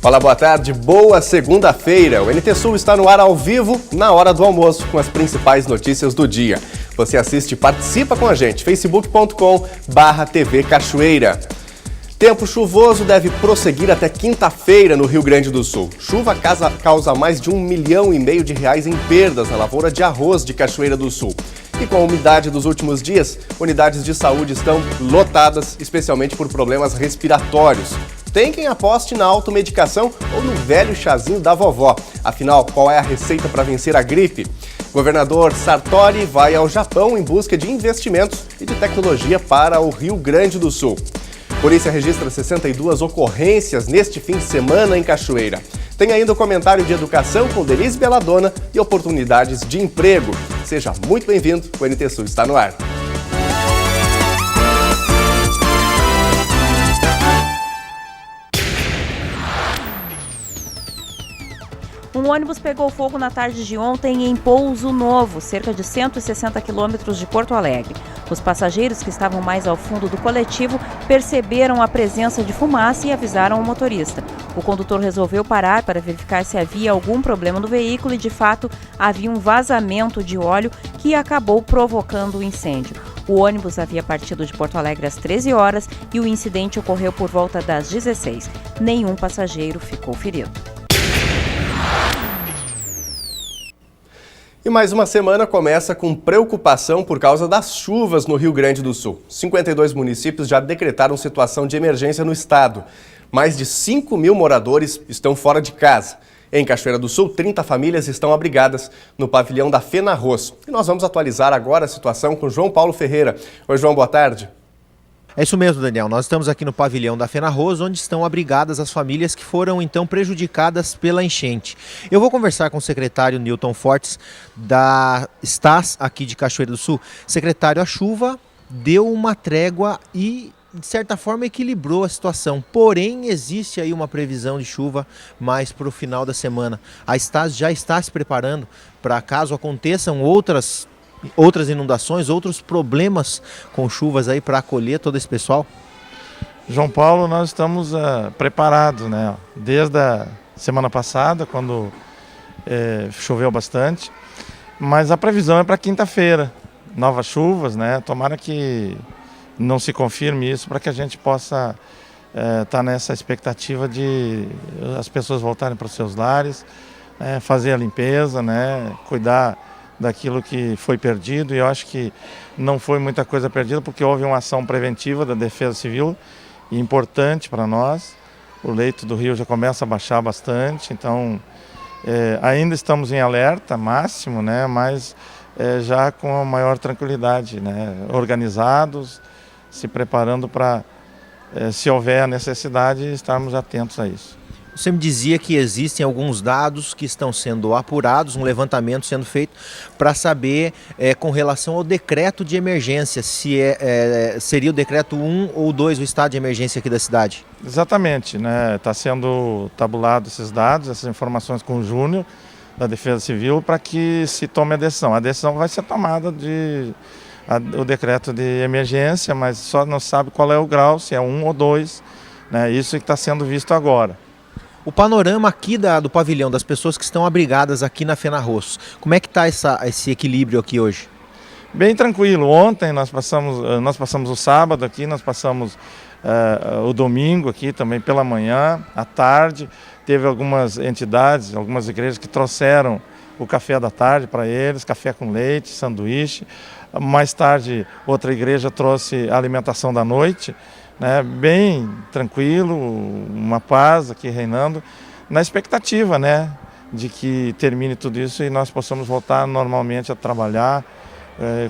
Olá, boa tarde, boa segunda-feira. O NT Sul está no ar ao vivo, na hora do almoço, com as principais notícias do dia. Você assiste e participa com a gente, facebook.com/TV Cachoeira. Tempo chuvoso deve prosseguir até quinta-feira no Rio Grande do Sul. Chuva causa mais de R$1,5 milhão em perdas na lavoura de arroz de Cachoeira do Sul. E com a umidade dos últimos dias, unidades de saúde estão lotadas, especialmente por problemas respiratórios. Tem quem aposte na automedicação ou no velho chazinho da vovó. Afinal, qual é a receita para vencer a gripe? Governador Sartori vai ao Japão em busca de investimentos e de tecnologia para o Rio Grande do Sul. Polícia registra 62 ocorrências neste fim de semana em Cachoeira. Tem ainda o comentário de educação com Denise Belladonna e oportunidades de emprego. Seja muito bem-vindo, o NT Sul está no ar. Um ônibus pegou fogo na tarde de ontem em Pouso Novo, cerca de 160 quilômetros de Porto Alegre. Os passageiros que estavam mais ao fundo do coletivo perceberam a presença de fumaça e avisaram o motorista. O condutor resolveu parar para verificar se havia algum problema no veículo e, de fato, havia um vazamento de óleo que acabou provocando o incêndio. O ônibus havia partido de Porto Alegre às 13 horas e o incidente ocorreu por volta das 16. Nenhum passageiro ficou ferido. E mais uma semana começa com preocupação por causa das chuvas no Rio Grande do Sul. 52 municípios já decretaram situação de emergência no estado. Mais de 5 mil moradores estão fora de casa. Em Cachoeira do Sul, 30 famílias estão abrigadas no pavilhão da Fenarroz. E nós vamos atualizar agora a situação com João Paulo Ferreira. Oi, João, boa tarde. É isso mesmo, Daniel. Nós estamos aqui no pavilhão da Fenarroz, onde estão abrigadas as famílias que foram, então, prejudicadas pela enchente. Eu vou conversar com o secretário Newton Fortes, da STAS, aqui de Cachoeira do Sul. Secretário, a chuva deu uma trégua e, de certa forma, equilibrou a situação. Porém, existe aí uma previsão de chuva mais para o final da semana. A STAS já está se preparando para, caso aconteçam outras inundações, outros problemas com chuvas aí para acolher todo esse pessoal? João Paulo, nós estamos preparados, né? Desde a semana passada, quando choveu bastante, mas a previsão é para quinta-feira, novas chuvas, né? Tomara que não se confirme isso para que a gente possa estar nessa expectativa de as pessoas voltarem para os seus lares, fazer a limpeza, né? Cuidar daquilo que foi perdido, e eu acho que não foi muita coisa perdida porque houve uma ação preventiva da Defesa Civil importante para nós. O leito do rio já começa a baixar bastante, então ainda estamos em alerta máximo, né, mas já com a maior tranquilidade, né, organizados, se preparando para, se houver a necessidade, estarmos atentos a isso. Você me dizia que existem alguns dados que estão sendo apurados, um levantamento sendo feito para saber com relação ao decreto de emergência, se seria o decreto 1 ou 2 o estado de emergência aqui da cidade. Exatamente, né? Está sendo tabulado esses dados, essas informações com o Júnior da Defesa Civil para que se tome a decisão. A decisão vai ser tomada o decreto de emergência, mas só não sabe qual é o grau, se é 1 ou 2, né? Isso que está sendo visto agora. O panorama aqui do pavilhão, das pessoas que estão abrigadas aqui na Fenarroz, como é que está esse equilíbrio aqui hoje? Bem tranquilo. Ontem nós passamos o sábado aqui, nós passamos o domingo aqui também pela manhã, à tarde. Teve algumas entidades, algumas igrejas que trouxeram o café da tarde para eles, café com leite, sanduíche. Mais tarde, outra igreja trouxe a alimentação da noite, né, bem tranquilo, uma paz aqui reinando, na expectativa, né, de que termine tudo isso e nós possamos voltar normalmente a trabalhar,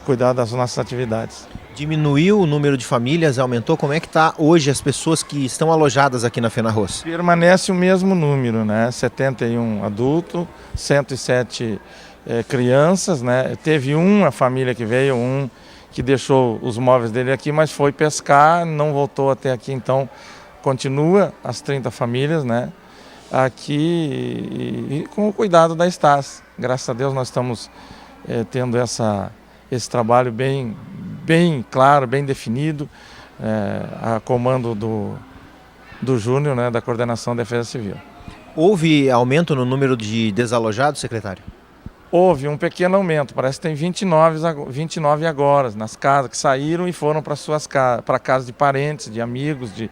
cuidar das nossas atividades. Diminuiu o número de famílias, aumentou? Como é que está hoje as pessoas que estão alojadas aqui na Fenarroz? Permanece o mesmo número, né, 71 adultos, 107 crianças, né, teve uma família que veio, que deixou os móveis dele aqui, mas foi pescar, não voltou até aqui, então continua as 30 famílias, né, aqui e com o cuidado da STAS. Graças a Deus nós estamos tendo esse trabalho bem claro, bem definido, a comando do Júnior, né, da Coordenação de Defesa Civil. Houve aumento no número de desalojados, secretário? Houve um pequeno aumento, parece que tem 29 agora, nas casas que saíram e foram para casa de parentes, de amigos, de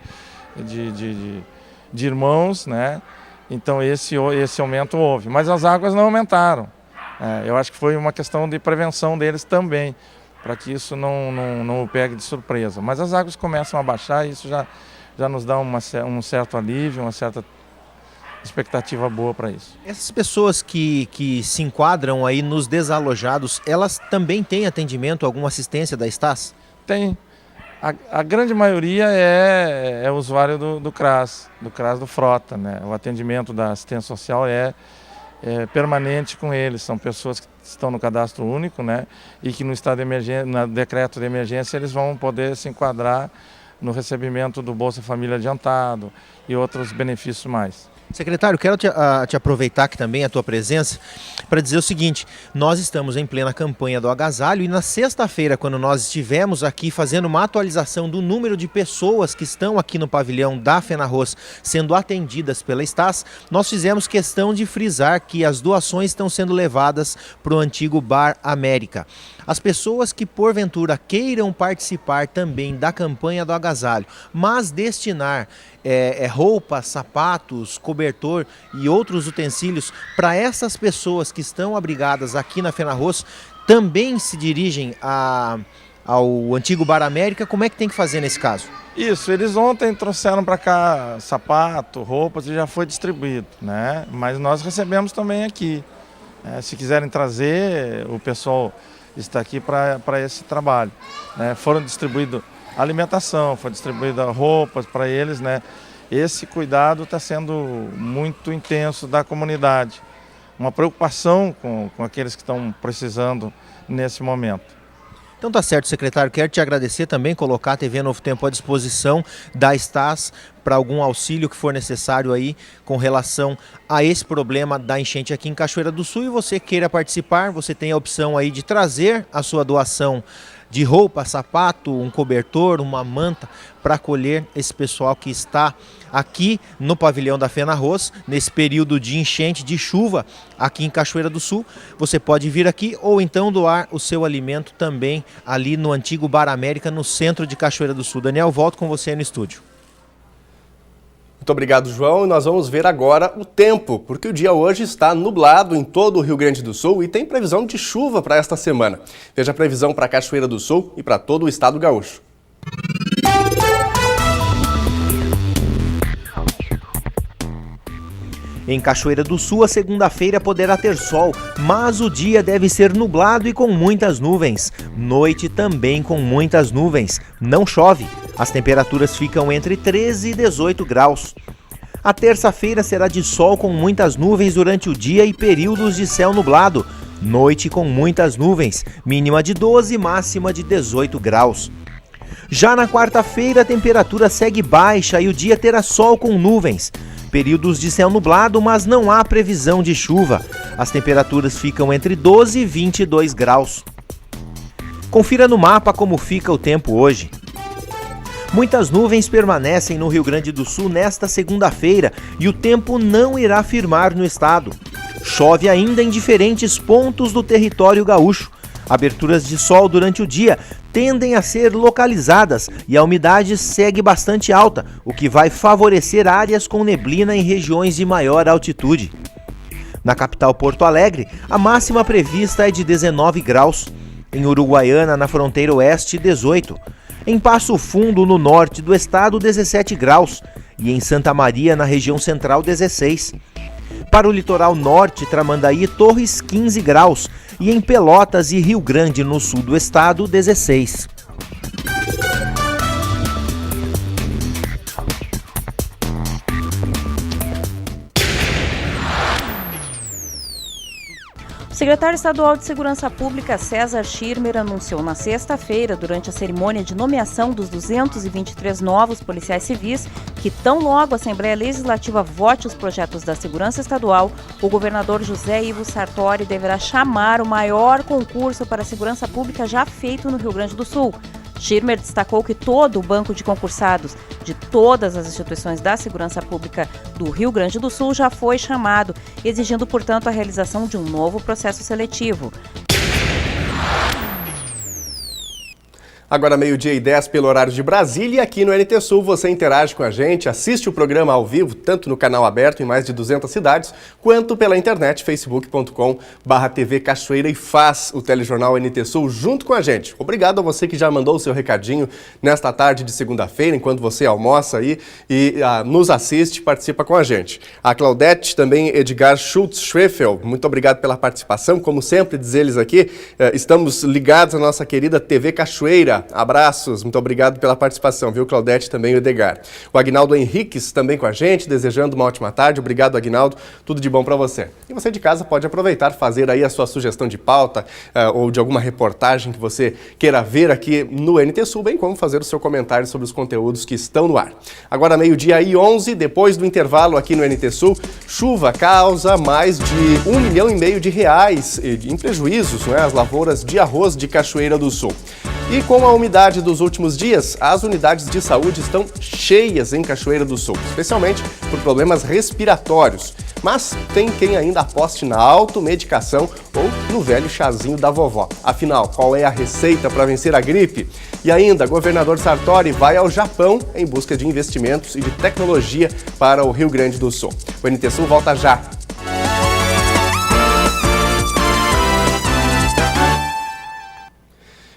irmãos, né? Então esse aumento houve, mas as águas não aumentaram. Eu acho que foi uma questão de prevenção deles também, para que isso não o pegue de surpresa. Mas as águas começam a baixar e isso já nos dá um certo alívio, uma certa expectativa boa para isso. Essas pessoas que se enquadram aí nos desalojados, elas também têm atendimento, alguma assistência da Stas? Tem. A grande maioria é usuário do CRAS do Frota, né? O atendimento da assistência social é permanente com eles, são pessoas que estão no cadastro único, né? E que no estado de emergência, no decreto de emergência, eles vão poder se enquadrar no recebimento do Bolsa Família adiantado e outros benefícios mais. Secretário, quero te aproveitar aqui também a tua presença para dizer o seguinte: nós estamos em plena campanha do agasalho e na sexta-feira, quando nós estivemos aqui fazendo uma atualização do número de pessoas que estão aqui no pavilhão da FenaRroz sendo atendidas pela Stas, nós fizemos questão de frisar que as doações estão sendo levadas para o antigo Bar América. As pessoas que porventura queiram participar também da campanha do agasalho, mas destinar roupas, sapatos, cobertor e outros utensílios para essas pessoas que estão abrigadas aqui na FenaRroz, também se dirigem ao antigo Bar América. Como é que tem que fazer nesse caso? Isso, eles ontem trouxeram para cá sapato, roupas e já foi distribuído, né? Mas nós recebemos também aqui. Se quiserem trazer, o pessoal está aqui para esse trabalho, né? Foram distribuídos alimentação, foi distribuída roupas para eles, né? Esse cuidado está sendo muito intenso da comunidade, uma preocupação com aqueles que estão precisando nesse momento. Então tá certo, secretário. Quero te agradecer também, colocar a TV Novo Tempo à disposição da Stas para algum auxílio que for necessário aí com relação a esse problema da enchente aqui em Cachoeira do Sul. E você queira participar, você tem a opção aí de trazer a sua doação de roupa, sapato, um cobertor, uma manta para acolher esse pessoal que está aqui no pavilhão da FenaRroz nesse período de enchente, de chuva aqui em Cachoeira do Sul. Você pode vir aqui ou então doar o seu alimento também ali no antigo Bar América, no centro de Cachoeira do Sul. Daniel, volto com você aí no estúdio. Muito obrigado, João. E nós vamos ver agora o tempo, porque o dia hoje está nublado em todo o Rio Grande do Sul e tem previsão de chuva para esta semana. Veja a previsão para Cachoeira do Sul e para todo o estado gaúcho. Em Cachoeira do Sul, a segunda-feira poderá ter sol, mas o dia deve ser nublado e com muitas nuvens. Noite também com muitas nuvens. Não chove. As temperaturas ficam entre 13 e 18 graus. A terça-feira será de sol com muitas nuvens durante o dia e períodos de céu nublado. Noite com muitas nuvens, mínima de 12 e máxima de 18 graus. Já na quarta-feira, a temperatura segue baixa e o dia terá sol com nuvens. Períodos de céu nublado, mas não há previsão de chuva. As temperaturas ficam entre 12 e 22 graus. Confira no mapa como fica o tempo hoje. Muitas nuvens permanecem no Rio Grande do Sul nesta segunda-feira e o tempo não irá firmar no estado. Chove ainda em diferentes pontos do território gaúcho. Aberturas de sol durante o dia tendem a ser localizadas e a umidade segue bastante alta, o que vai favorecer áreas com neblina em regiões de maior altitude. Na capital Porto Alegre, a máxima prevista é de 19 graus. Em Uruguaiana, na fronteira oeste, 18. Em Passo Fundo, no norte do estado, 17 graus. E em Santa Maria, na região central, 16. Para o litoral norte, Tramandaí e Torres, 15 graus. E em Pelotas e Rio Grande, no sul do estado, 16. O secretário estadual de Segurança Pública, César Schirmer, anunciou na sexta-feira, durante a cerimônia de nomeação dos 223 novos policiais civis, que tão logo a Assembleia Legislativa vote os projetos da Segurança Estadual, o governador José Ivo Sartori deverá chamar o maior concurso para a segurança pública já feito no Rio Grande do Sul. Schirmer destacou que todo o banco de concursados de todas as instituições da segurança pública do Rio Grande do Sul já foi chamado, exigindo, portanto, a realização de um novo processo seletivo. Agora 12:10 pelo horário de Brasília, e aqui no NT Sul você interage com a gente, assiste o programa ao vivo, tanto no canal aberto em mais de 200 cidades, quanto pela internet, facebook.com/TV Cachoeira, e faz o telejornal NT Sul junto com a gente. Obrigado a você que já mandou o seu recadinho nesta tarde de segunda-feira, enquanto você almoça aí e nos assiste, participa com a gente. A Claudete, também Edgar Schultz-Schreffel, muito obrigado pela participação. Como sempre, diz eles aqui, estamos ligados à nossa querida TV Cachoeira. Abraços, muito obrigado pela participação, viu, Claudete, também o Edgar. O Aguinaldo Henriques também com a gente, desejando uma ótima tarde. Obrigado, Aguinaldo, tudo de bom para você. E você de casa pode aproveitar, fazer aí a sua sugestão de pauta ou de alguma reportagem que você queira ver aqui no NT Sul, bem como fazer o seu comentário sobre os conteúdos que estão no ar. Agora 12:11, depois do intervalo aqui no NT Sul, chuva causa mais de R$1,5 milhão em prejuízos, às lavouras de arroz de Cachoeira do Sul. E com a umidade dos últimos dias, as unidades de saúde estão cheias em Cachoeira do Sul, especialmente por problemas respiratórios. Mas tem quem ainda aposte na automedicação ou no velho chazinho da vovó. Afinal, qual é a receita para vencer a gripe? E ainda, governador Sartori vai ao Japão em busca de investimentos e de tecnologia para o Rio Grande do Sul. O NT Sul volta já.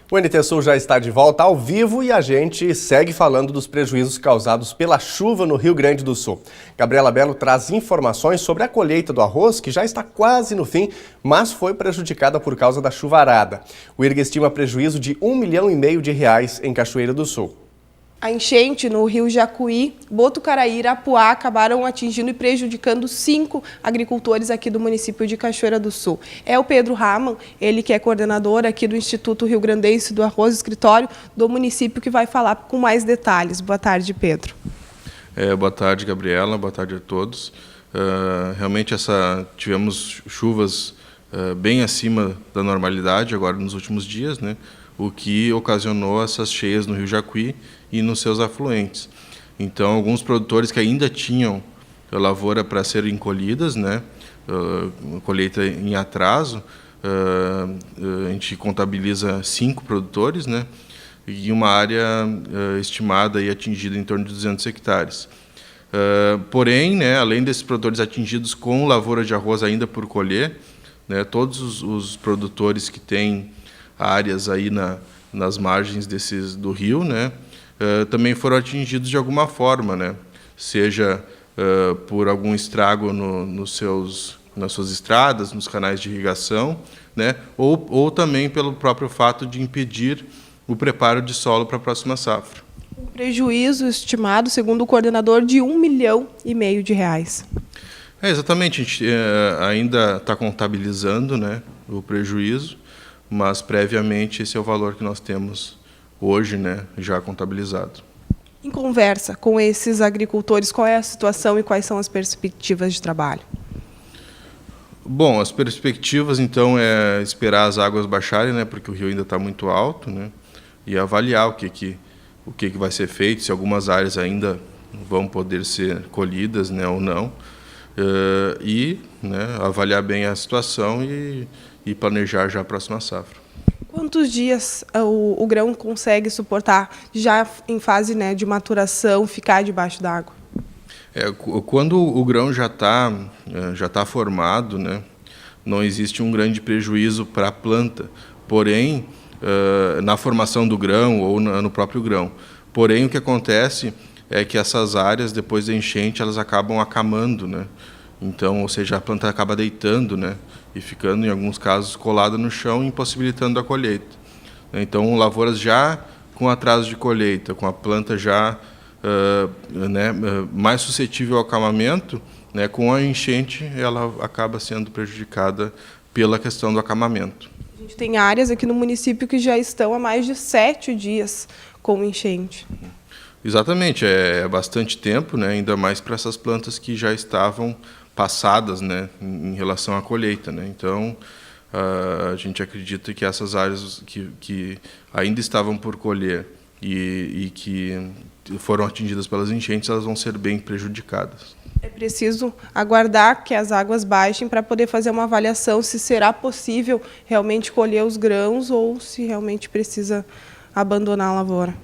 O NT Sul já está de volta ao vivo e a gente segue falando dos prejuízos causados pela chuva no Rio Grande do Sul. Gabriela Belo traz informações sobre a colheita do arroz, que já está quase no fim, mas foi prejudicada por causa da chuvarada. O IRGA estima prejuízo de R$1,5 milhão em Cachoeira do Sul. A enchente no rio Jacuí, Botucaraí e Irapuá acabaram atingindo e prejudicando 5 agricultores aqui do município de Cachoeira do Sul. É o Pedro Raman, ele que é coordenador aqui do Instituto Rio Grandense do Arroz, escritório do município, que vai falar com mais detalhes. Boa tarde, Pedro. Boa tarde, Gabriela. Boa tarde a todos. Realmente tivemos chuvas bem acima da normalidade agora nos últimos dias, né? O que ocasionou essas cheias no rio Jacuí e nos seus afluentes. Então, alguns produtores que ainda tinham lavoura para serem colhidas, né, colheita em atraso, a gente contabiliza 5 produtores, né, e uma área estimada e atingida em torno de 200 hectares. Porém, né, além desses produtores atingidos com lavoura de arroz ainda por colher, né, todos os produtores que têm áreas aí nas margens do rio, né, também foram atingidos de alguma forma, né, seja por algum estrago nas suas estradas, nos canais de irrigação, né, ou também pelo próprio fato de impedir o preparo de solo para a próxima safra. Um prejuízo estimado, segundo o coordenador, de R$1,5 milhão. Exatamente, a gente ainda está contabilizando, né, o prejuízo, mas previamente esse é o valor que nós temos hoje, né, já contabilizado. Em conversa com esses agricultores, qual é a situação e quais são as perspectivas de trabalho? Bom, as perspectivas, então, é esperar as águas baixarem, né, porque o rio ainda está muito alto, né, e avaliar o que vai ser feito, se algumas áreas ainda vão poder ser colhidas, né, ou não, né, avaliar bem a situação e planejar já a próxima safra. Quantos dias o grão consegue suportar, já em fase, né, de maturação, ficar debaixo d'água? Quando o grão já tá formado, né, não existe um grande prejuízo para a planta, porém, na formação do grão ou no próprio grão. Porém, o que acontece é que essas áreas, depois da enchente, elas acabam acamando, né? Então, ou seja, a planta acaba deitando, né, e ficando, em alguns casos, colada no chão, impossibilitando a colheita. Então, lavouras já com atraso de colheita, com a planta já mais suscetível ao acamamento, né, com a enchente, ela acaba sendo prejudicada pela questão do acamamento. A gente tem áreas aqui no município que já estão há mais de 7 dias com enchente. Exatamente, é bastante tempo, né, ainda mais para essas plantas que já estavam passadas, né, em relação à colheita, né. Então, a gente acredita que essas áreas que ainda estavam por colher e que foram atingidas pelas enchentes, elas vão ser bem prejudicadas. É preciso aguardar que as águas baixem para poder fazer uma avaliação se será possível realmente colher os grãos ou se realmente precisa abandonar a lavoura.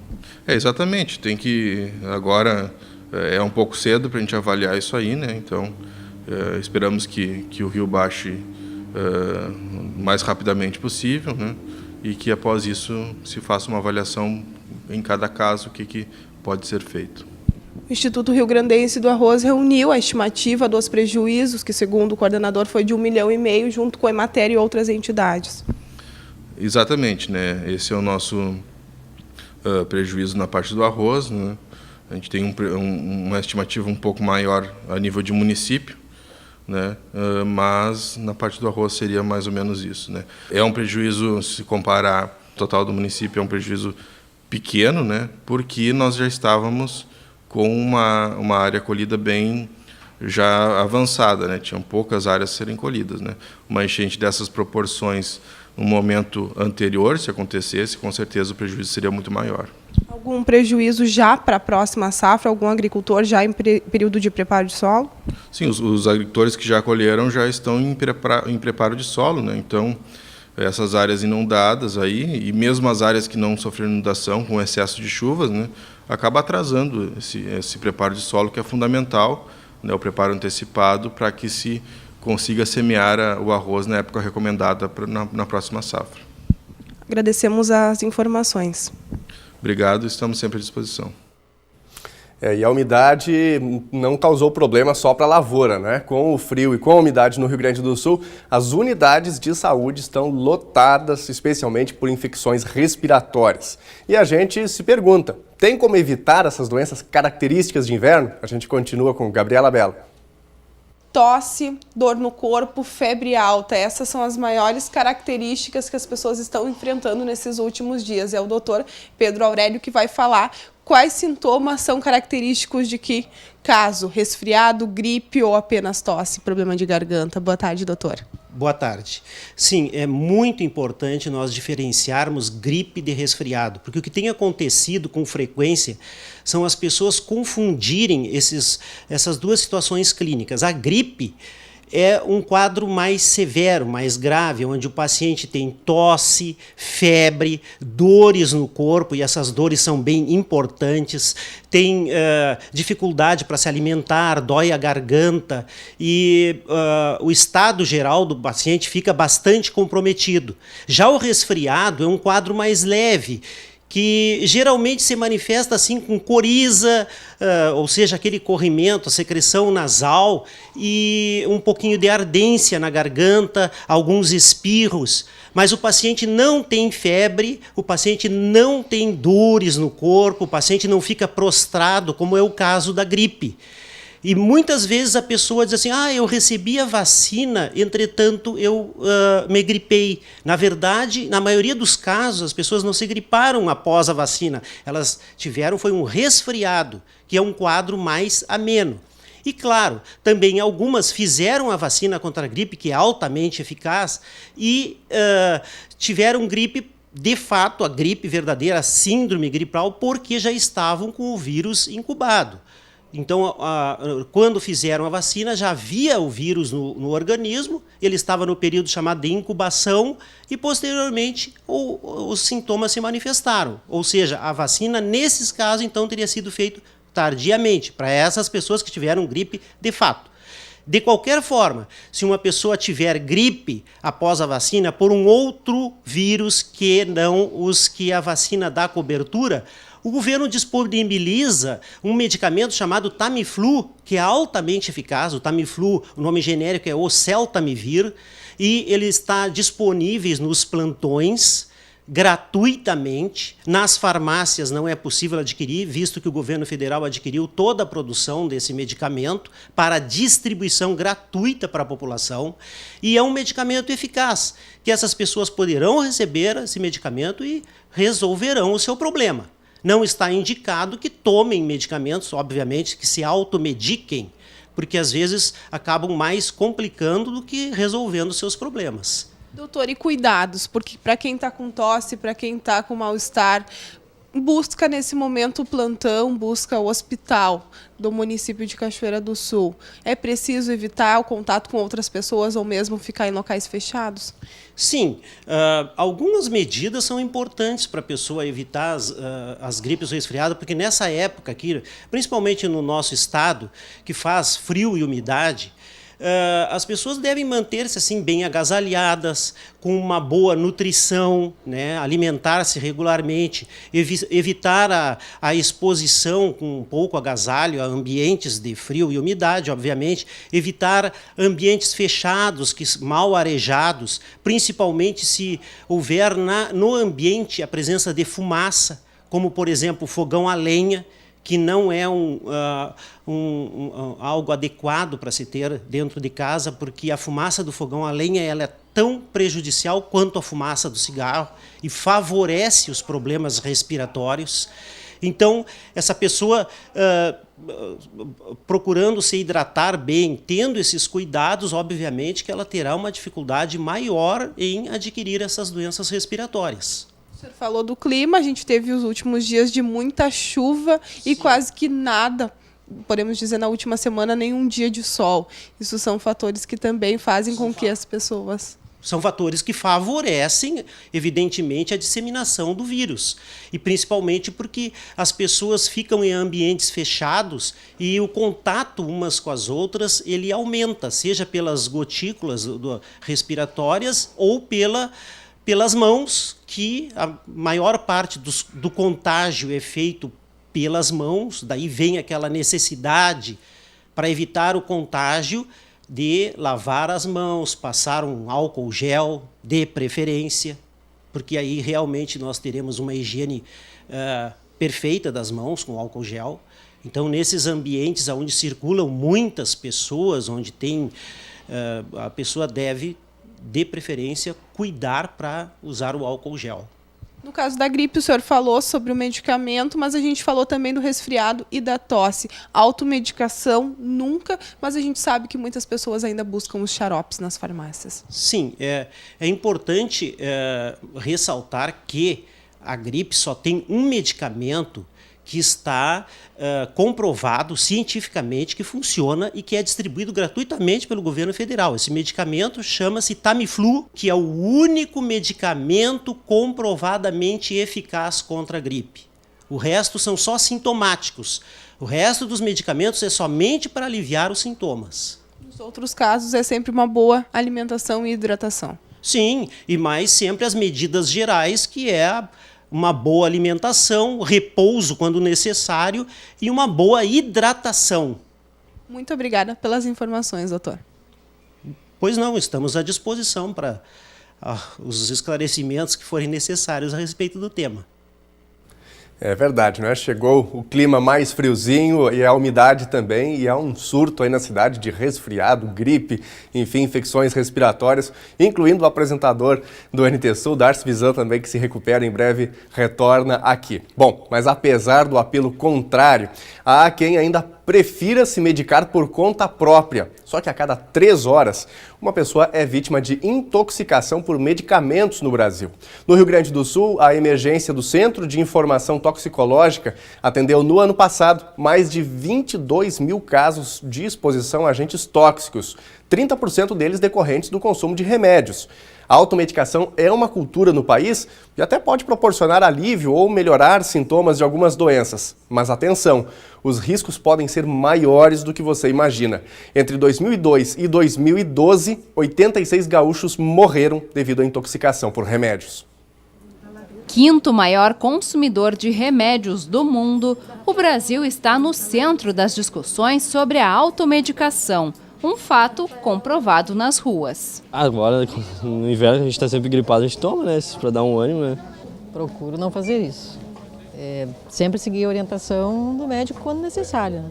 Exatamente. Tem que agora é um pouco cedo para a gente avaliar isso aí, né? Então esperamos que o rio baixe o mais rapidamente possível, né? E que após isso se faça uma avaliação em cada caso o que pode ser feito. O Instituto Rio Grandense do Arroz reuniu a estimativa dos prejuízos, que segundo o coordenador foi de 1,5 milhão, junto com a Emater e outras entidades. Exatamente, né? Esse é o nosso prejuízo na parte do arroz, né? A gente tem uma estimativa um pouco maior a nível de município, né? Mas na parte do arroz seria mais ou menos isso, né? É um prejuízo, se comparar o total do município, é um prejuízo pequeno, né? Porque nós já estávamos com uma área colhida bem já avançada, né? Tinham poucas áreas a serem colhidas, né? Uma enchente dessas proporções no momento anterior, se acontecesse, com certeza o prejuízo seria muito maior. Algum prejuízo já para a próxima safra? Algum agricultor já em período de preparo de solo? Sim, os agricultores que já colheram já estão em preparo de solo, né? Então, essas áreas inundadas aí, e mesmo as áreas que não sofreram inundação com excesso de chuvas, né, acaba atrasando esse preparo de solo, que é fundamental, né, o preparo antecipado para que se consiga semear o arroz na época recomendada na próxima safra. Agradecemos as informações. Obrigado, estamos sempre à disposição. E a umidade não causou problema só para a lavoura, né? Com o frio e com a umidade no Rio Grande do Sul, as unidades de saúde estão lotadas, especialmente por infecções respiratórias. E a gente se pergunta, tem como evitar essas doenças características de inverno? A gente continua com Gabriela Bello. Tosse, dor no corpo, febre alta. Essas são as maiores características que as pessoas estão enfrentando nesses últimos dias. É o doutor Pedro Aurélio que vai falar quais sintomas são característicos de que caso, resfriado, gripe ou apenas tosse, problema de garganta. Boa tarde, doutor. Boa tarde. Sim, é muito importante nós diferenciarmos gripe de resfriado, porque o que tem acontecido com frequência são as pessoas confundirem essas duas situações clínicas. A gripe é um quadro mais severo, mais grave, onde o paciente tem tosse, febre, dores no corpo, e essas dores são bem importantes, tem dificuldade para se alimentar, dói a garganta, e o estado geral do paciente fica bastante comprometido. Já o resfriado é um quadro mais leve, que geralmente se manifesta assim com coriza, ou seja, aquele corrimento, a secreção nasal e um pouquinho de ardência na garganta, alguns espirros. Mas o paciente não tem febre, o paciente não tem dores no corpo, o paciente não fica prostrado, como é o caso da gripe. E muitas vezes a pessoa diz assim, eu recebi a vacina, entretanto eu me gripei. Na verdade, na maioria dos casos, as pessoas não se griparam após a vacina. Elas foi um resfriado, que é um quadro mais ameno. E claro, também algumas fizeram a vacina contra a gripe, que é altamente eficaz, e tiveram gripe, de fato, a gripe verdadeira, a síndrome gripal, porque já estavam com o vírus incubado. Então, quando fizeram a vacina, já havia o vírus no organismo, ele estava no período chamado de incubação e, posteriormente, os sintomas se manifestaram. Ou seja, a vacina, nesses casos, então, teria sido feita tardiamente, para essas pessoas que tiveram gripe de fato. De qualquer forma, se uma pessoa tiver gripe após a vacina por um outro vírus que não os que a vacina dá cobertura, o governo disponibiliza um medicamento chamado Tamiflu, que é altamente eficaz. O Tamiflu, o nome genérico é Oseltamivir, e ele está disponível nos plantões gratuitamente. Nas farmácias não é possível adquirir, visto que o governo federal adquiriu toda a produção desse medicamento para distribuição gratuita para a população. E é um medicamento eficaz, que essas pessoas poderão receber esse medicamento e resolverão o seu problema. Não está indicado que tomem medicamentos, obviamente, que se automediquem, porque às vezes acabam mais complicando do que resolvendo seus problemas. Doutor, e cuidados? Porque para quem está com tosse, para quem está com mal-estar, busca nesse momento o plantão, busca o hospital do município de Cachoeira do Sul. É preciso evitar o contato com outras pessoas ou mesmo ficar em locais fechados? Sim, algumas medidas são importantes para a pessoa evitar as gripes ou resfriado, porque nessa época aqui, principalmente no nosso estado, que faz frio e umidade, as pessoas devem manter-se assim bem agasalhadas, com uma boa nutrição, né? Alimentar-se regularmente, evitar a exposição com um pouco agasalho a ambientes de frio e umidade, obviamente, evitar ambientes fechados, mal arejados, principalmente se houver no ambiente a presença de fumaça, como por exemplo fogão a lenha, que não é algo adequado para se ter dentro de casa, porque a fumaça do fogão a lenha ela é tão prejudicial quanto a fumaça do cigarro e favorece os problemas respiratórios. Então, essa pessoa procurando se hidratar bem, tendo esses cuidados, obviamente que ela terá uma dificuldade maior em adquirir essas doenças respiratórias. O senhor falou do clima, a gente teve os últimos dias de muita chuva e quase que nada, podemos dizer na última semana, nenhum dia de sol. Isso são fatores que também fazem com que as pessoas... São fatores que favorecem, evidentemente, a disseminação do vírus. E principalmente porque as pessoas ficam em ambientes fechados e o contato umas com as outras ele aumenta, seja pelas gotículas respiratórias ou pelas mãos, que a maior parte do contágio é feito pelas mãos, daí vem aquela necessidade para evitar o contágio de lavar as mãos, passar um álcool gel, de preferência, porque aí realmente nós teremos uma higiene perfeita das mãos com álcool gel. Então, nesses ambientes onde circulam muitas pessoas, onde tem, a pessoa deve, de preferência, cuidar para usar o álcool gel. No caso da gripe, o senhor falou sobre o medicamento, mas a gente falou também do resfriado e da tosse. Automedicação, nunca, mas a gente sabe que muitas pessoas ainda buscam os xaropes nas farmácias. Sim, é importante ressaltar que a gripe só tem um medicamento que está comprovado cientificamente que funciona e que é distribuído gratuitamente pelo governo federal. Esse medicamento chama-se Tamiflu, que é o único medicamento comprovadamente eficaz contra a gripe. O resto são só sintomáticos. O resto dos medicamentos é somente para aliviar os sintomas. Nos outros casos, é sempre uma boa alimentação e hidratação. Sim, e mais sempre as medidas gerais, que é uma boa alimentação, repouso quando necessário e uma boa hidratação. Muito obrigada pelas informações, doutor. Pois não, estamos à disposição para os esclarecimentos que forem necessários a respeito do tema. É verdade, né? Chegou o clima mais friozinho e a umidade também, e há um surto aí na cidade de resfriado, gripe, enfim, infecções respiratórias, incluindo o apresentador do NT Sul, Darcy Visan, também, que se recupera em breve, retorna aqui. Bom, mas apesar do apelo contrário, há quem ainda prefira se medicar por conta própria. Só que a cada 3 horas, uma pessoa é vítima de intoxicação por medicamentos no Brasil. No Rio Grande do Sul, a emergência do Centro de Informação Toxicológica atendeu no ano passado mais de 22 mil casos de exposição a agentes tóxicos, 30% deles decorrentes do consumo de remédios. A automedicação é uma cultura no país e até pode proporcionar alívio ou melhorar sintomas de algumas doenças. Mas atenção, os riscos podem ser maiores do que você imagina. Entre 2002 e 2012, 86 gaúchos morreram devido à intoxicação por remédios. Quinto maior consumidor de remédios do mundo, o Brasil está no centro das discussões sobre a automedicação. Um fato comprovado nas ruas. Agora, no inverno, a gente está sempre gripado, a gente toma, né? Para dar um ânimo, né? Procuro não fazer isso. Sempre seguir a orientação do médico quando necessário, né?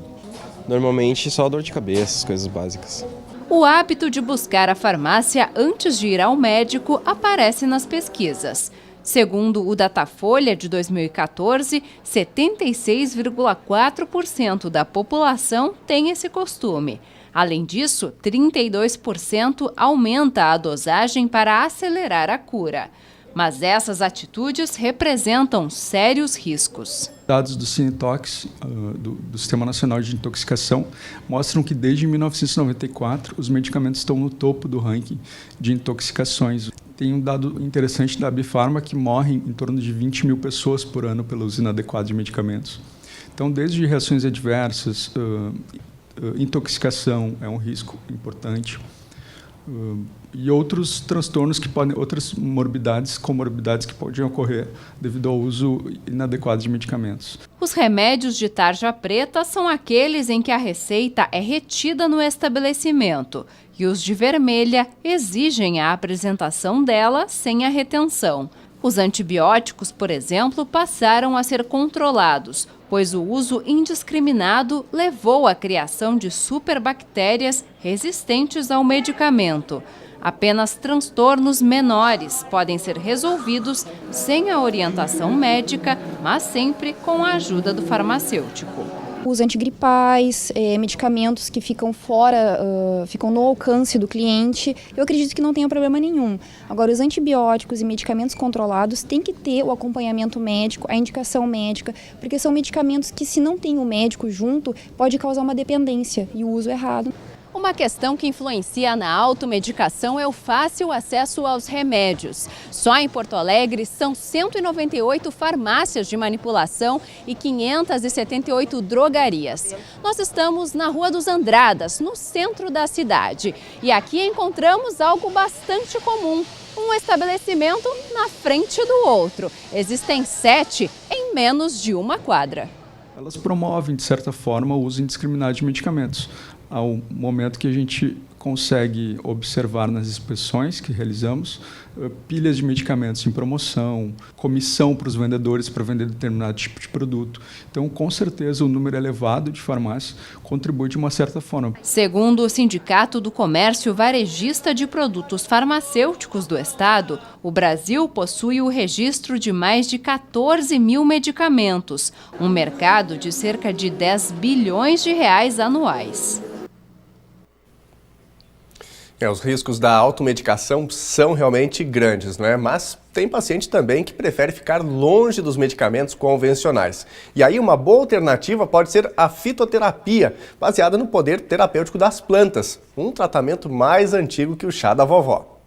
Normalmente só dor de cabeça, coisas básicas. O hábito de buscar a farmácia antes de ir ao médico aparece nas pesquisas. Segundo o Datafolha de 2014, 76,4% da população tem esse costume. Além disso, 32% aumenta a dosagem para acelerar a cura. Mas essas atitudes representam sérios riscos. Dados do Cinetox, do Sistema Nacional de Intoxicação, mostram que desde 1994 os medicamentos estão no topo do ranking de intoxicações. Tem um dado interessante da Abifarma que morrem em torno de 20 mil pessoas por ano pelo uso inadequado de medicamentos. Então, desde reações adversas, intoxicação é um risco importante, e outros transtornos que podem, outras comorbidades que podem ocorrer devido ao uso inadequado de medicamentos. Os remédios de tarja preta são aqueles em que a receita é retida no estabelecimento e os de vermelha exigem a apresentação dela sem a retenção. Os antibióticos, por exemplo, passaram a ser controlados, pois o uso indiscriminado levou à criação de superbactérias resistentes ao medicamento. Apenas transtornos menores podem ser resolvidos sem a orientação médica, mas sempre com a ajuda do farmacêutico. Os antigripais, medicamentos que ficam fora, ficam no alcance do cliente, eu acredito que não tenha problema nenhum. Agora, os antibióticos e medicamentos controlados têm que ter o acompanhamento médico, a indicação médica, porque são medicamentos que, se não tem o médico junto, pode causar uma dependência e o uso errado. Uma questão que influencia na automedicação é o fácil acesso aos remédios. Só em Porto Alegre são 198 farmácias de manipulação e 578 drogarias. Nós estamos na Rua dos Andradas, no centro da cidade. E aqui encontramos algo bastante comum. Um estabelecimento na frente do outro. Existem 7 em menos de uma quadra. Elas promovem, de certa forma, o uso indiscriminado de medicamentos. Ao momento que a gente consegue observar nas inspeções que realizamos, pilhas de medicamentos em promoção, comissão para os vendedores para vender determinado tipo de produto. Então, com certeza, o número elevado de farmácias contribui de uma certa forma. Segundo o Sindicato do Comércio Varejista de Produtos Farmacêuticos do Estado, o Brasil possui o registro de mais de 14 mil medicamentos, um mercado de cerca de 10 bilhões de reais anuais. Os riscos da automedicação são realmente grandes, não é? Mas tem paciente também que prefere ficar longe dos medicamentos convencionais. E aí uma boa alternativa pode ser a fitoterapia, baseada no poder terapêutico das plantas, um tratamento mais antigo que o chá da vovó.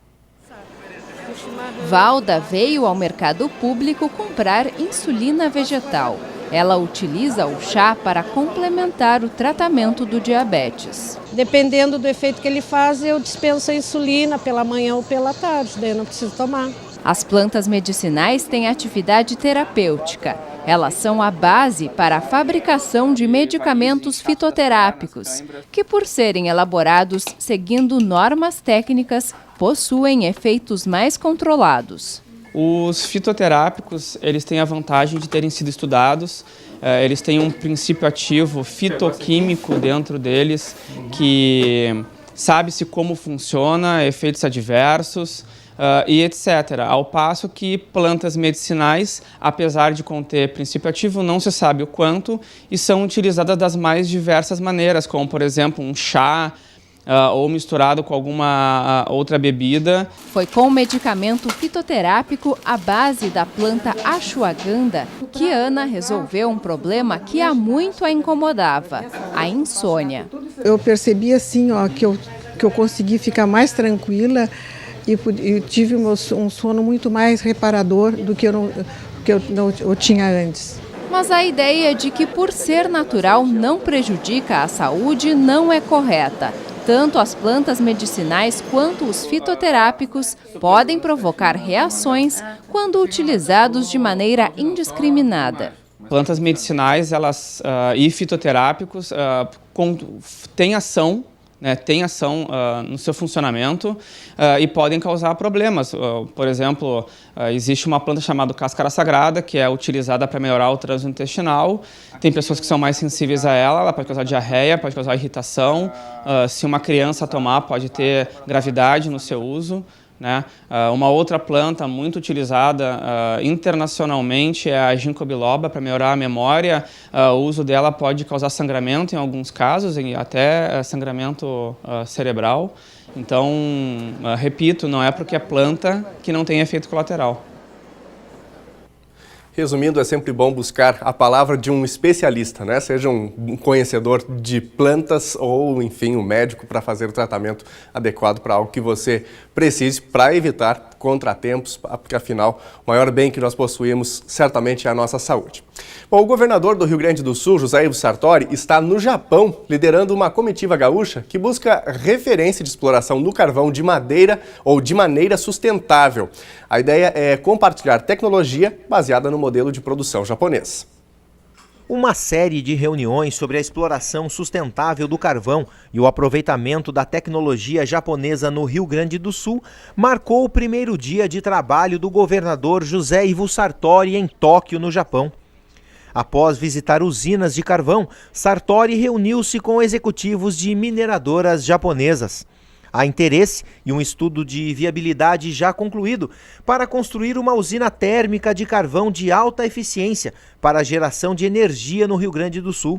Valda veio ao mercado público comprar insulina vegetal. Ela utiliza o chá para complementar o tratamento do diabetes. Dependendo do efeito que ele faz, eu dispenso a insulina pela manhã ou pela tarde, daí eu não preciso tomar. As plantas medicinais têm atividade terapêutica. Elas são a base para a fabricação de medicamentos fitoterápicos, que, por serem elaborados seguindo normas técnicas, possuem efeitos mais controlados. Os fitoterápicos, eles têm a vantagem de terem sido estudados, eles têm um princípio ativo fitoquímico dentro deles, que sabe-se como funciona, efeitos adversos e etc. Ao passo que plantas medicinais, apesar de conter princípio ativo, não se sabe o quanto e são utilizadas das mais diversas maneiras, como por exemplo um chá, ou misturado com alguma outra bebida. Foi com o medicamento fitoterápico à base da planta ashwagandha que Ana resolveu um problema que há muito a incomodava, a insônia. Eu percebi assim, que eu consegui ficar mais tranquila e tive um sono muito mais reparador do que eu tinha antes. Mas a ideia de que por ser natural não prejudica a saúde não é correta. Tanto as plantas medicinais quanto os fitoterápicos podem provocar reações quando utilizados de maneira indiscriminada. Plantas medicinais e fitoterápicos têm ação, no seu funcionamento e podem causar problemas. Por exemplo, existe uma planta chamada cáscara sagrada, que é utilizada para melhorar o trânsito intestinal. Tem pessoas que são mais sensíveis a ela pode causar diarreia, pode causar irritação. Se uma criança tomar, pode ter gravidade no seu uso. né? Uma outra planta muito utilizada internacionalmente é a ginkgo biloba para melhorar a memória. O uso dela pode causar sangramento em alguns casos, e até sangramento cerebral. Então, repito, não é porque é planta que não tem efeito colateral. Resumindo, é sempre bom buscar a palavra de um especialista, né? Seja um conhecedor de plantas ou, enfim, um médico para fazer o tratamento adequado para algo que você precise para evitar contratempos, porque afinal o maior bem que nós possuímos certamente é a nossa saúde. Bom, o governador do Rio Grande do Sul, José Ivo Sartori, está no Japão liderando uma comitiva gaúcha que busca referência de exploração do carvão de madeira ou de maneira sustentável. A ideia é compartilhar tecnologia baseada no modelo de produção japonês. Uma série de reuniões sobre a exploração sustentável do carvão e o aproveitamento da tecnologia japonesa no Rio Grande do Sul marcou o primeiro dia de trabalho do governador José Ivo Sartori em Tóquio, no Japão. Após visitar usinas de carvão, Sartori reuniu-se com executivos de mineradoras japonesas. Há interesse e um estudo de viabilidade já concluído para construir uma usina térmica de carvão de alta eficiência para a geração de energia no Rio Grande do Sul.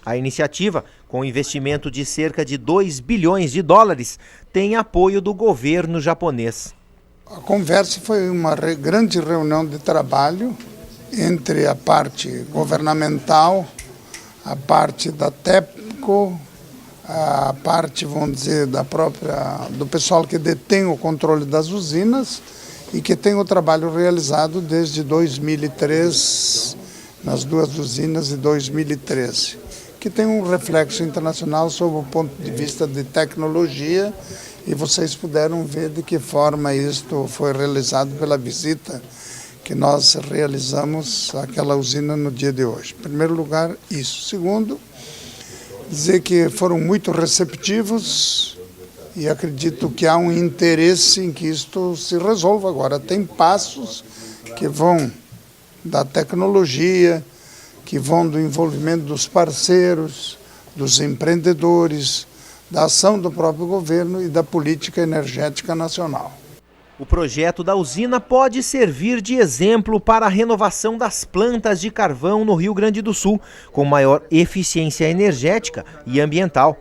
A iniciativa, com investimento de cerca de 2 bilhões de dólares, tem apoio do governo japonês. A conversa foi uma grande reunião de trabalho entre a parte governamental, a parte da TEPCO, a parte, vamos dizer, do pessoal que detém o controle das usinas e que tem o trabalho realizado desde 2003, nas duas usinas de 2013, que tem um reflexo internacional sob o ponto de vista de tecnologia, e vocês puderam ver de que forma isto foi realizado pela visita que nós realizamos àquela usina no dia de hoje. Em primeiro lugar, isso. Segundo, dizer que foram muito receptivos e acredito que há um interesse em que isto se resolva agora. Tem passos que vão da tecnologia, que vão do envolvimento dos parceiros, dos empreendedores, da ação do próprio governo e da política energética nacional. O projeto da usina pode servir de exemplo para a renovação das plantas de carvão no Rio Grande do Sul, com maior eficiência energética e ambiental.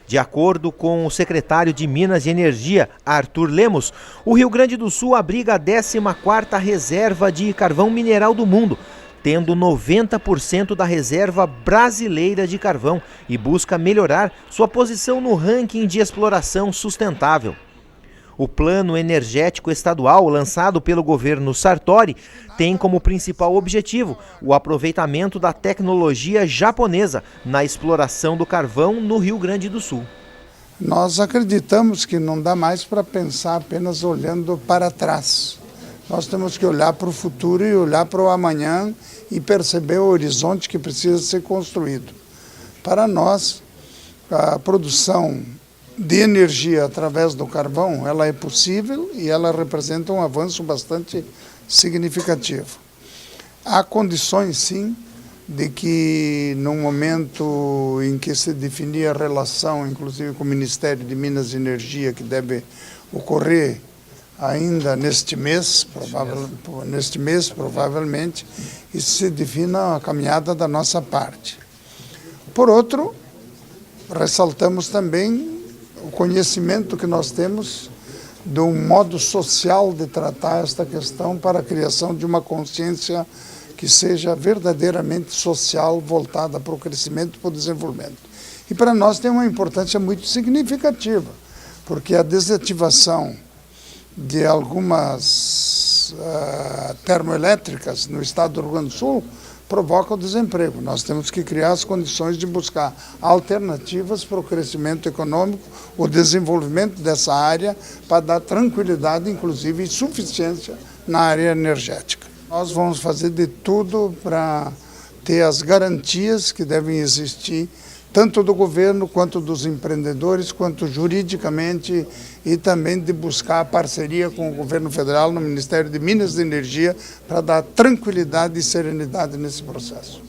De acordo com o secretário de Minas e Energia, Arthur Lemos, o Rio Grande do Sul abriga a 14ª reserva de carvão mineral do mundo, tendo 90% da reserva brasileira de carvão, e busca melhorar sua posição no ranking de exploração sustentável. O Plano Energético Estadual, lançado pelo governo Sartori, tem como principal objetivo o aproveitamento da tecnologia japonesa na exploração do carvão no Rio Grande do Sul. Nós acreditamos que não dá mais para pensar apenas olhando para trás. Nós temos que olhar para o futuro e olhar para o amanhã e perceber o horizonte que precisa ser construído. Para nós, a produção de energia através do carvão, ela é possível e ela representa um avanço bastante significativo. Há condições, sim, de que no momento em que se definir a relação, inclusive com o Ministério de Minas e Energia, que deve ocorrer ainda neste mês, provavelmente, isso se defina a caminhada da nossa parte. Por outro, ressaltamos também o conhecimento que nós temos de um modo social de tratar esta questão para a criação de uma consciência que seja verdadeiramente social, voltada para o crescimento e para o desenvolvimento. E para nós tem uma importância muito significativa, porque a desativação de algumas termoelétricas no estado do Rio Grande do Sul provoca o desemprego. Nós temos que criar as condições de buscar alternativas para o crescimento econômico, o desenvolvimento dessa área, para dar tranquilidade, inclusive, e suficiência na área energética. Nós vamos fazer de tudo para ter as garantias que devem existir, tanto do governo, quanto dos empreendedores, quanto juridicamente, e também de buscar a parceria com o governo federal no Ministério de Minas e Energia para dar tranquilidade e serenidade nesse processo.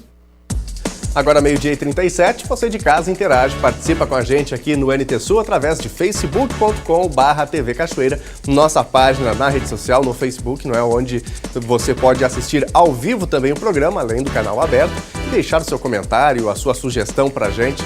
Agora, 12h37, você de casa interage, participa com a gente aqui no NT Sul através de facebook.com/TV Cachoeira, nossa página na rede social, no Facebook, não é, onde você pode assistir ao vivo também o programa, além do canal aberto, e deixar o seu comentário, a sua sugestão pra gente.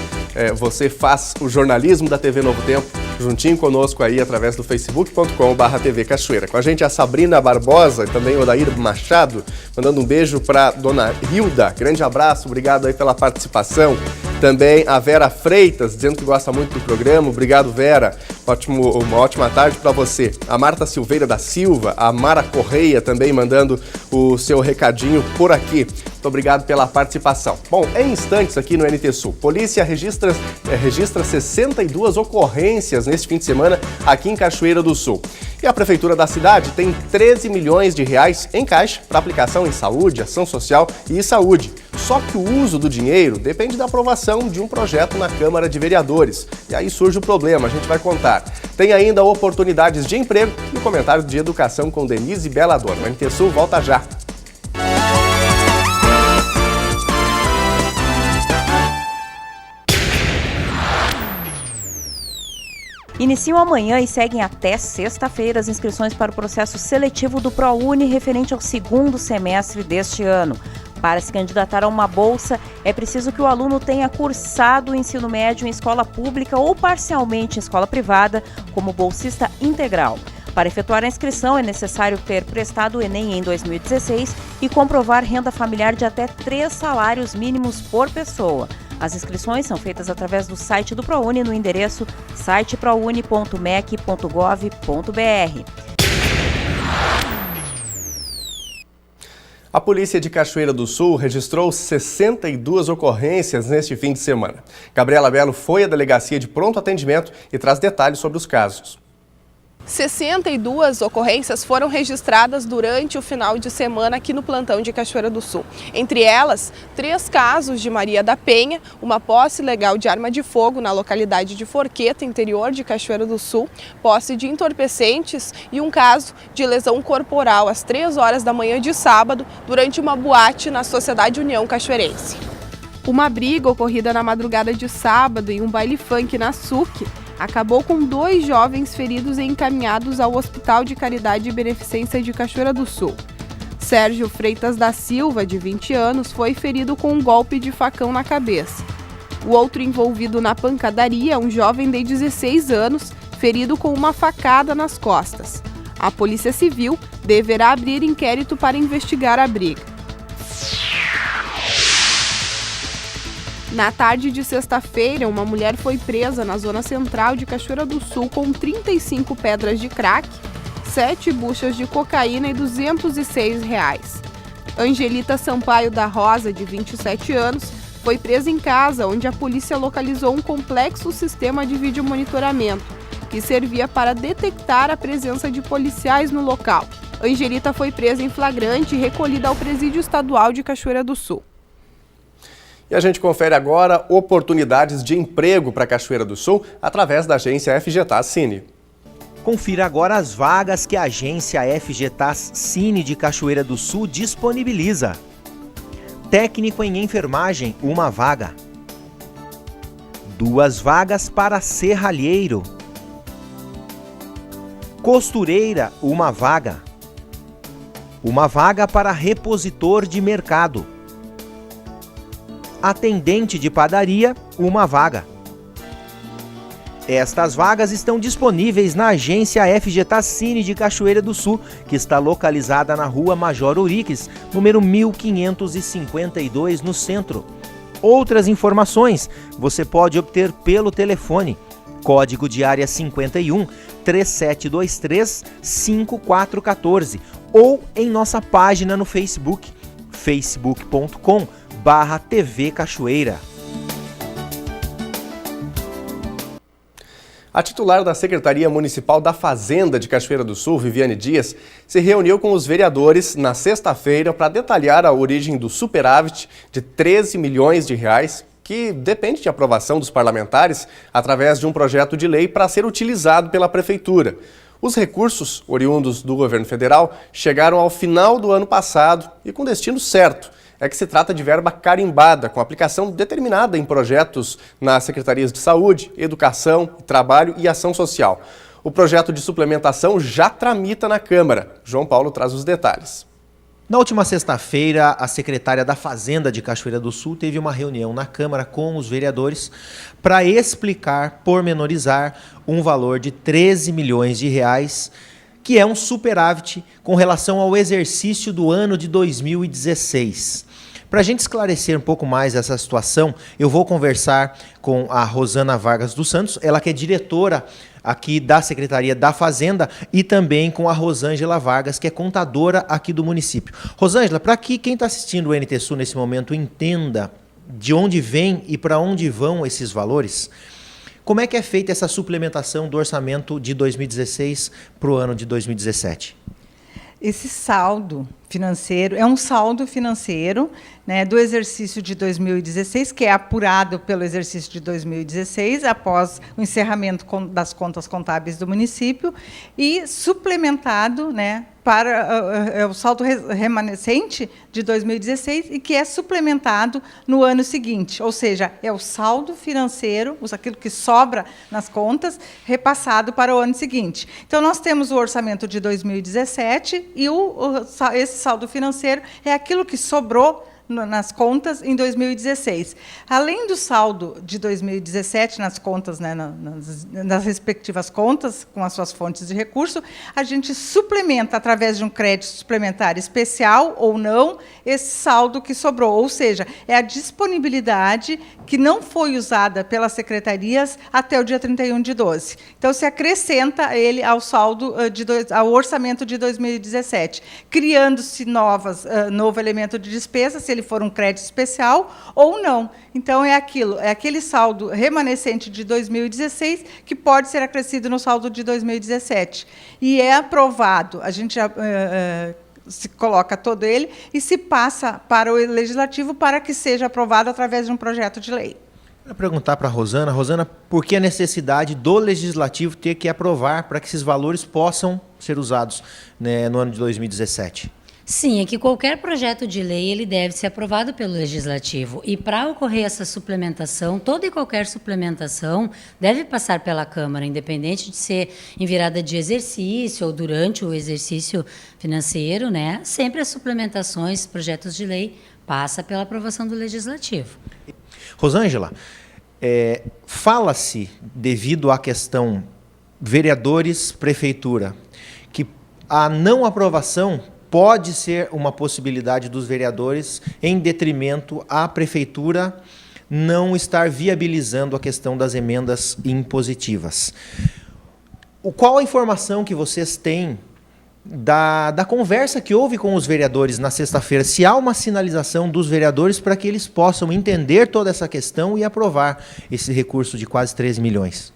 Você faz o jornalismo da TV Novo Tempo juntinho conosco aí através do facebook.com/TV Cachoeira. Com a gente a Sabrina Barbosa e também o Odair Machado, mandando um beijo para dona Hilda. Grande abraço, obrigado aí pela participação. Também a Vera Freitas, dizendo que gosta muito do programa. Obrigado, Vera. Uma ótima tarde para você. A Marta Silveira da Silva, a Mara Correia também mandando o seu recadinho por aqui. Muito obrigado pela participação. Bom, em instantes aqui no NT Sul, polícia registra 62 ocorrências neste fim de semana aqui em Cachoeira do Sul. E a Prefeitura da cidade tem 13 milhões de reais em caixa para aplicação em saúde, ação social e saúde. Só que o uso do dinheiro depende da aprovação de um projeto na Câmara de Vereadores. E aí surge o problema, a gente vai contar. Tem ainda oportunidades de emprego e o comentário de educação com Denise Belador. O NT Sul volta já. Iniciam amanhã e seguem até sexta-feira as inscrições para o processo seletivo do ProUni referente ao segundo semestre deste ano. Para se candidatar a uma bolsa, é preciso que o aluno tenha cursado o ensino médio em escola pública ou parcialmente em escola privada, como bolsista integral. Para efetuar a inscrição, é necessário ter prestado o Enem em 2016 e comprovar renda familiar de até 3 salários mínimos por pessoa. As inscrições são feitas através do site do ProUni no endereço siteprouni.mec.gov.br. A polícia de Cachoeira do Sul registrou 62 ocorrências neste fim de semana. Gabriela Belo foi à delegacia de pronto atendimento e traz detalhes sobre os casos. 62 ocorrências foram registradas durante o final de semana aqui no plantão de Cachoeira do Sul. Entre elas, 3 casos de Maria da Penha, uma posse ilegal de arma de fogo na localidade de Forqueta, interior de Cachoeira do Sul, posse de entorpecentes e um caso de lesão corporal às 3 horas da manhã de sábado durante uma boate na Sociedade União Cachoeirense. Uma briga ocorrida na madrugada de sábado em um baile funk na SUC acabou com 2 jovens feridos e encaminhados ao Hospital de Caridade e Beneficência de Cachoeira do Sul. Sérgio Freitas da Silva, de 20 anos, foi ferido com um golpe de facão na cabeça. O outro envolvido na pancadaria é um jovem de 16 anos, ferido com uma facada nas costas. A Polícia Civil deverá abrir inquérito para investigar a briga. Na tarde de sexta-feira, uma mulher foi presa na zona central de Cachoeira do Sul com 35 pedras de crack, 7 buchas de cocaína e R$206. Angelita Sampaio da Rosa, de 27 anos, foi presa em casa, onde a polícia localizou um complexo sistema de videomonitoramento, que servia para detectar a presença de policiais no local. Angelita foi presa em flagrante e recolhida ao Presídio Estadual de Cachoeira do Sul. E a gente confere agora oportunidades de emprego para Cachoeira do Sul através da agência FGTAS Cine. Confira agora as vagas que a agência FGTAS Cine de Cachoeira do Sul disponibiliza. Técnico em enfermagem, 1 vaga. 2 vagas para serralheiro. Costureira, 1 vaga. 1 vaga para repositor de mercado. Atendente de padaria, 1 vaga. Estas vagas estão disponíveis na agência FGTAS Cine de Cachoeira do Sul, que está localizada na rua Major Ouriques, número 1552, no centro. Outras informações você pode obter pelo telefone, código de área 51 3723 5414, ou em nossa página no Facebook, facebook.com/TV Cachoeira. A titular da Secretaria Municipal da Fazenda de Cachoeira do Sul, Viviane Dias, se reuniu com os vereadores na sexta-feira para detalhar a origem do superávit de 13 milhões de reais, que depende de aprovação dos parlamentares através de um projeto de lei para ser utilizado pela Prefeitura. Os recursos oriundos do governo federal chegaram ao final do ano passado e com destino certo. é que se trata de verba carimbada, com aplicação determinada em projetos nas secretarias de Saúde, Educação, Trabalho e Ação Social. O projeto de suplementação já tramita na Câmara. João Paulo traz os detalhes. Na última sexta-feira, a secretária da Fazenda de Cachoeira do Sul teve uma reunião na Câmara com os vereadores para explicar, pormenorizar, um valor de 13 milhões de reais, que é um superávit com relação ao exercício do ano de 2016. Para a gente esclarecer um pouco mais essa situação, eu vou conversar com a Rosana Vargas dos Santos, ela que é diretora aqui da Secretaria da Fazenda, e também com a Rosângela Vargas, que é contadora aqui do município. Rosângela, para que quem está assistindo o NT Sul nesse momento entenda de onde vem e para onde vão esses valores, como é que é feita essa suplementação do orçamento de 2016 para o ano de 2017? Esse saldo financeiro é um saldo financeiro, né, do exercício de 2016, que é apurado pelo exercício de 2016, após o encerramento das contas contábeis do município, e suplementado, né, para o saldo remanescente de 2016 e que é suplementado no ano seguinte, ou seja, é o saldo financeiro, aquilo que sobra nas contas, repassado para o ano seguinte. Então, nós temos o orçamento de 2017 e esse saldo financeiro é aquilo que sobrou nas contas em 2016. Além do saldo de 2017 nas contas, né, nas respectivas contas, com as suas fontes de recurso, a gente suplementa, através de um crédito suplementar especial ou não, esse saldo que sobrou. Ou seja, é a disponibilidade que não foi usada pelas secretarias até o dia 31/12. Então, se acrescenta ele ao saldo, ao orçamento de 2017, criando-se novo elemento de despesa, se ele for um crédito especial ou não. Então, é aquele saldo remanescente de 2016 que pode ser acrescido no saldo de 2017. E é aprovado, a gente já se coloca todo ele e se passa para o Legislativo para que seja aprovado através de um projeto de lei. Vou perguntar para a Rosana, por que a necessidade do Legislativo ter que aprovar para que esses valores possam ser usados, né, no ano de 2017? Sim, é que qualquer projeto de lei ele deve ser aprovado pelo Legislativo. E para ocorrer essa suplementação, toda e qualquer suplementação deve passar pela Câmara, independente de ser em virada de exercício ou durante o exercício financeiro, né? Sempre as suplementações, projetos de lei, passa pela aprovação do Legislativo. Rosângela, fala-se, devido à questão vereadores, prefeitura, que a não aprovação pode ser uma possibilidade dos vereadores em detrimento à prefeitura não estar viabilizando a questão das emendas impositivas. Qual a informação que vocês têm da conversa que houve com os vereadores na sexta-feira? Se há uma sinalização dos vereadores para que eles possam entender toda essa questão e aprovar esse recurso de quase 13 milhões?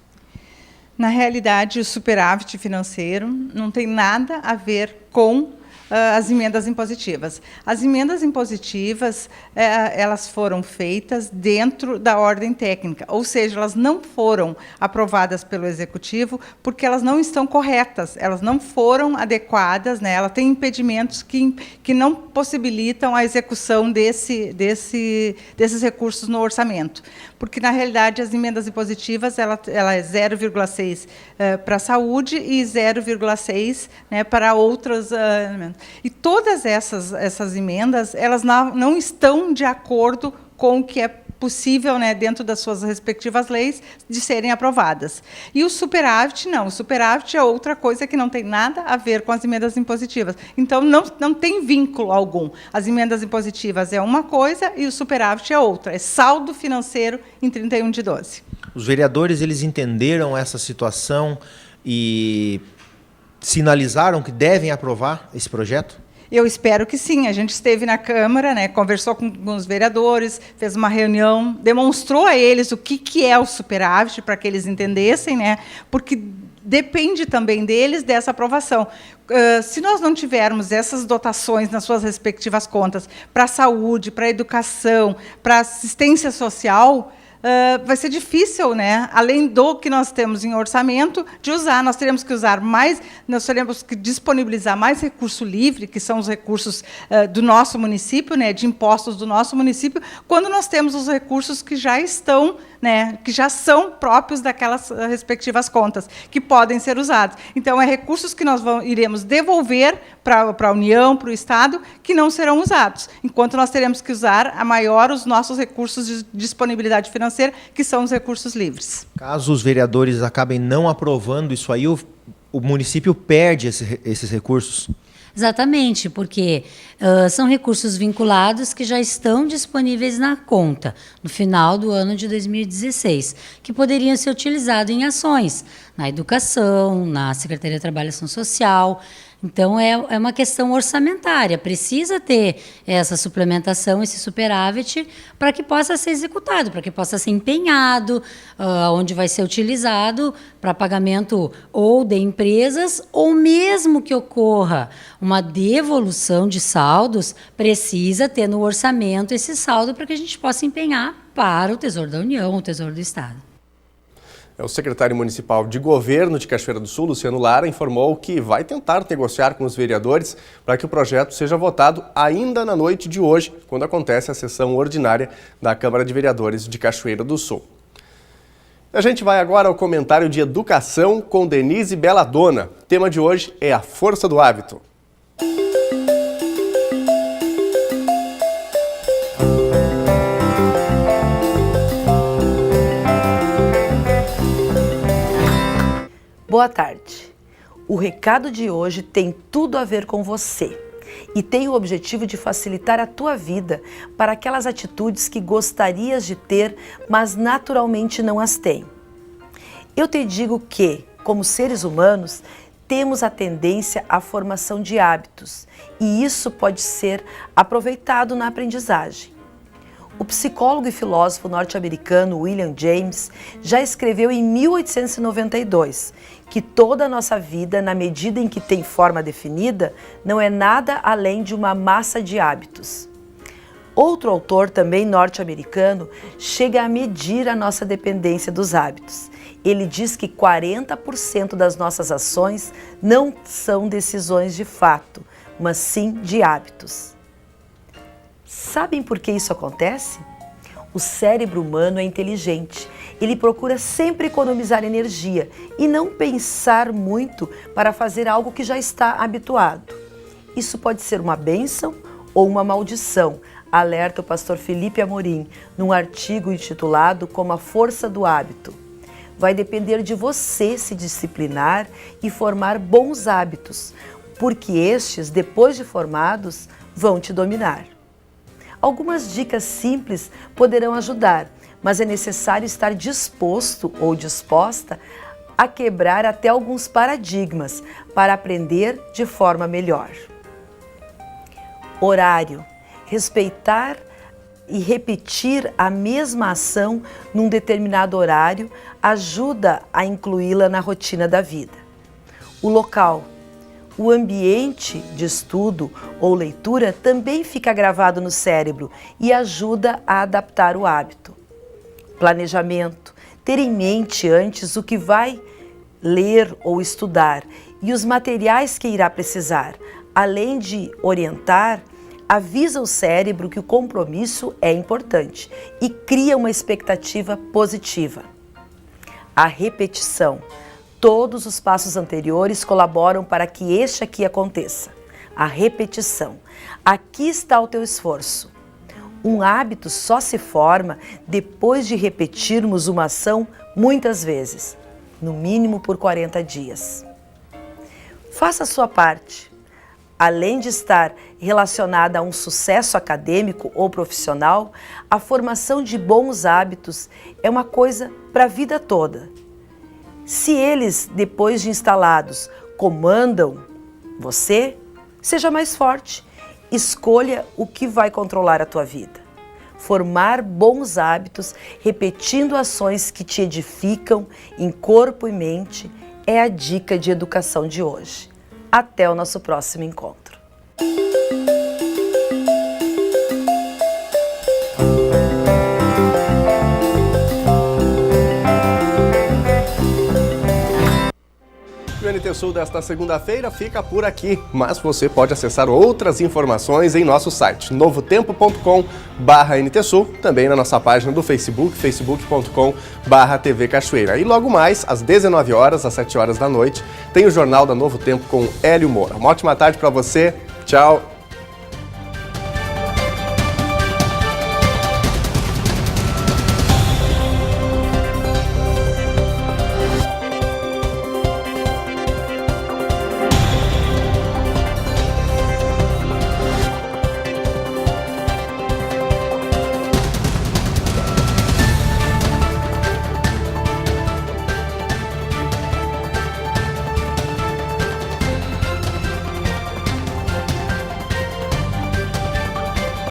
Na realidade, o superávit financeiro não tem nada a ver com as emendas impositivas. As emendas impositivas, elas foram feitas dentro da ordem técnica, ou seja, elas não foram aprovadas pelo Executivo porque elas não estão corretas, elas não foram adequadas, né? Ela tem impedimentos que não possibilitam a execução desses recursos no orçamento. Porque, na realidade, as emendas impositivas, ela é 0,6 para a saúde e 0,6, né, para outras elementos. E todas essas emendas, elas não estão de acordo com o que é possível, né, dentro das suas respectivas leis, de serem aprovadas. E o superávit, não. O superávit é outra coisa que não tem nada a ver com as emendas impositivas. Então, não tem vínculo algum. As emendas impositivas é uma coisa e o superávit é outra. É saldo financeiro em 31/12. Os vereadores, eles entenderam essa situação e sinalizaram que devem aprovar esse projeto? Eu espero que sim. A gente esteve na Câmara, né, conversou com os vereadores, fez uma reunião, demonstrou a eles o que é o superávit, para que eles entendessem, né, porque depende também deles dessa aprovação. Se nós não tivermos essas dotações nas suas respectivas contas para a saúde, para a educação, para a assistência social, vai ser difícil, né? Além do que nós temos em orçamento, de usar. Nós teremos que usar mais, nós teremos que disponibilizar mais recurso livre, que são os recursos do nosso município, né? De impostos do nosso município, quando nós temos os recursos que já estão, né? Que já são próprios daquelas respectivas contas, que podem ser usados. Então, recursos que nós iremos devolver para a União, para o Estado, que não serão usados, enquanto nós teremos que usar os nossos recursos de disponibilidade financeira, que são os recursos livres. Caso os vereadores acabem não aprovando isso aí, o município perde esses recursos? Exatamente, porque são recursos vinculados que já estão disponíveis na conta no final do ano de 2016, que poderiam ser utilizados em ações, na educação, na Secretaria de Trabalho e Ação Social. Então, é uma questão orçamentária. Precisa ter essa suplementação, esse superávit, para que possa ser executado, para que possa ser empenhado, onde vai ser utilizado para pagamento ou de empresas, ou mesmo que ocorra uma devolução de saldos, precisa ter no orçamento esse saldo para que a gente possa empenhar para o Tesouro da União, o Tesouro do Estado. O secretário municipal de governo de Cachoeira do Sul, Luciano Lara, informou que vai tentar negociar com os vereadores para que o projeto seja votado ainda na noite de hoje, quando acontece a sessão ordinária da Câmara de Vereadores de Cachoeira do Sul. A gente vai agora ao comentário de educação com Denise Belladonna. O tema de hoje é a força do hábito. Boa tarde. O recado de hoje tem tudo a ver com você e tem o objetivo de facilitar a tua vida para aquelas atitudes que gostarias de ter, mas naturalmente não as tem. Eu te digo que, como seres humanos, temos a tendência à formação de hábitos e isso pode ser aproveitado na aprendizagem. O psicólogo e filósofo norte-americano William James já escreveu em 1892 que toda a nossa vida, na medida em que tem forma definida, não é nada além de uma massa de hábitos. Outro autor, também norte-americano, chega a medir a nossa dependência dos hábitos. Ele diz que 40% das nossas ações não são decisões de fato, mas sim de hábitos. Sabem por que isso acontece? O cérebro humano é inteligente. Ele procura sempre economizar energia e não pensar muito para fazer algo que já está habituado. Isso pode ser uma bênção ou uma maldição, alerta o pastor Felipe Amorim, num artigo intitulado Como a Força do Hábito. Vai depender de você se disciplinar e formar bons hábitos, porque estes, depois de formados, vão te dominar. Algumas dicas simples poderão ajudar, mas é necessário estar disposto ou disposta a quebrar até alguns paradigmas para aprender de forma melhor. Horário. Respeitar e repetir a mesma ação num determinado horário ajuda a incluí-la na rotina da vida. O local. O ambiente de estudo ou leitura também fica gravado no cérebro e ajuda a adaptar o hábito. Planejamento. Ter em mente antes o que vai ler ou estudar e os materiais que irá precisar. Além de orientar, avisa o cérebro que o compromisso é importante e cria uma expectativa positiva. A repetição. Todos os passos anteriores colaboram para que este aqui aconteça. A repetição. Aqui está o teu esforço. Um hábito só se forma depois de repetirmos uma ação muitas vezes, no mínimo por 40 dias. Faça a sua parte. Além de estar relacionada a um sucesso acadêmico ou profissional, a formação de bons hábitos é uma coisa para a vida toda. Se eles, depois de instalados, comandam você, seja mais forte. Escolha o que vai controlar a tua vida. Formar bons hábitos, repetindo ações que te edificam em corpo e mente, é a dica de educação de hoje. Até o nosso próximo encontro. NT Sul desta segunda-feira fica por aqui, mas você pode acessar outras informações em nosso site, novotempo.com/NT Sul, também na nossa página do Facebook, facebook.com/TV Cachoeira. E logo mais, às 19 horas, às 7 horas da noite, tem o Jornal da Novo Tempo com Hélio Moura. Uma ótima tarde para você, tchau!